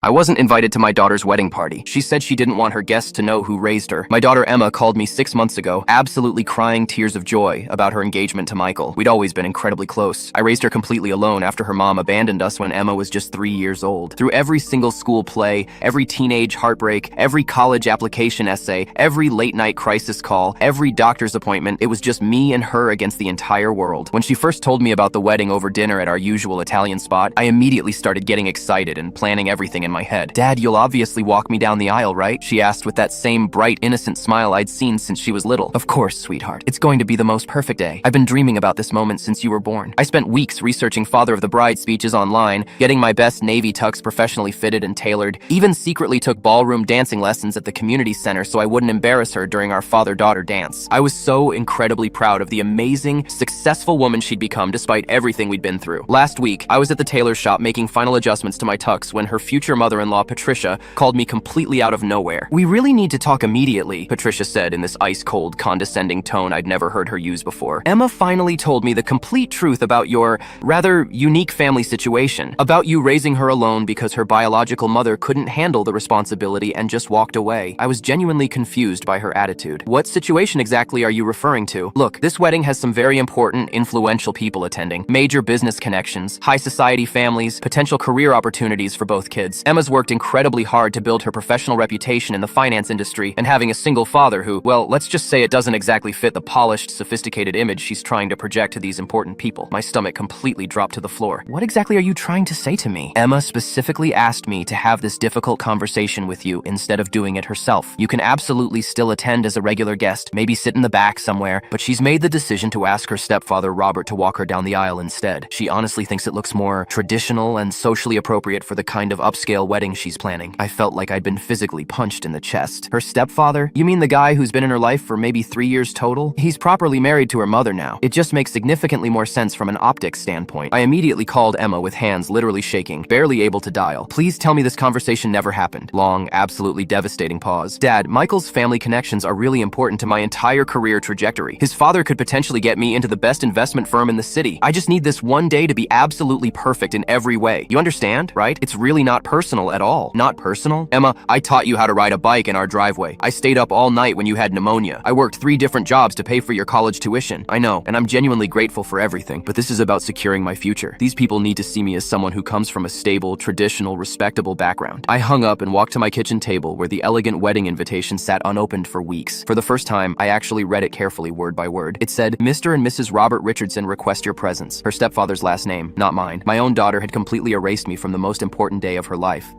I wasn't invited to my daughter's wedding party. She said she didn't want her guests to know who raised her. My daughter Emma called me 6 months ago, absolutely crying tears of joy about her engagement to Michael. We'd always been incredibly close. I raised her completely alone after her mom abandoned us when Emma was just 3 years old. Through every single school play, every teenage heartbreak, every college application essay, every late-night crisis call, every doctor's appointment, it was just me and her against the entire world. When she first told me about the wedding over dinner at our usual Italian spot, I immediately started getting excited and planning everything in my head. "Dad, you'll obviously walk me down the aisle, right?" she asked with that same bright, innocent smile I'd seen since she was little. "Of course, sweetheart. It's going to be the most perfect day. I've been dreaming about this moment since you were born." I spent weeks researching father of the bride speeches online, getting my best navy tux professionally fitted and tailored, even secretly took ballroom dancing lessons at the community center so I wouldn't embarrass her during our father-daughter dance. I was so incredibly proud of the amazing, successful woman she'd become despite everything we'd been through. Last week, I was at the tailor's shop making final adjustments to my tux when her future mother-in-law, Patricia, called me completely out of nowhere. "We really need to talk immediately," Patricia said in this ice-cold, condescending tone I'd never heard her use before. "Emma finally told me the complete truth about your rather unique family situation, about you raising her alone because her biological mother couldn't handle the responsibility and just walked away." I was genuinely confused by her attitude. "What situation exactly are you referring to?" "Look, this wedding has some very important, influential people attending, major business connections, high society families, potential career opportunities for both kids. Emma's worked incredibly hard to build her professional reputation in the finance industry, and having a single father who, well, let's just say it doesn't exactly fit the polished, sophisticated image she's trying to project to these important people." My stomach completely dropped to the floor. "What exactly are you trying to say to me?" "Emma specifically asked me to have this difficult conversation with you instead of doing it herself. You can absolutely still attend as a regular guest, maybe sit in the back somewhere, but she's made the decision to ask her stepfather, Robert, to walk her down the aisle instead. She honestly thinks it looks more traditional and socially appropriate for the kind of upscale wedding she's planning." I felt like I'd been physically punched in the chest. "Her stepfather? You mean the guy who's been in her life for maybe 3 years total? He's properly married to her mother now. It just makes significantly more sense from an optics standpoint." I immediately called Emma with hands literally shaking, barely able to dial. "Please tell me this conversation never happened." Long, absolutely devastating pause. "Dad, Michael's family connections are really important to my entire career trajectory. His father could potentially get me into the best investment firm in the city. I just need this one day to be absolutely perfect in every way. You understand, right? It's really not personal at all." "Not personal? Emma, I taught you how to ride a bike in our driveway. I stayed up all night when you had pneumonia. I worked 3 different jobs to pay for your college tuition. I know, and I'm genuinely grateful for everything, but this is about securing my future. These people need to see me as someone who comes from a stable, traditional, respectable background." I hung up and walked to my kitchen table where the elegant wedding invitation sat unopened for weeks. For the first time, I actually read it carefully word by word. It said, "Mr. and Mrs. Robert Richardson request your presence." Her stepfather's last name, not mine. My own daughter had completely erased me from the most important day of her life.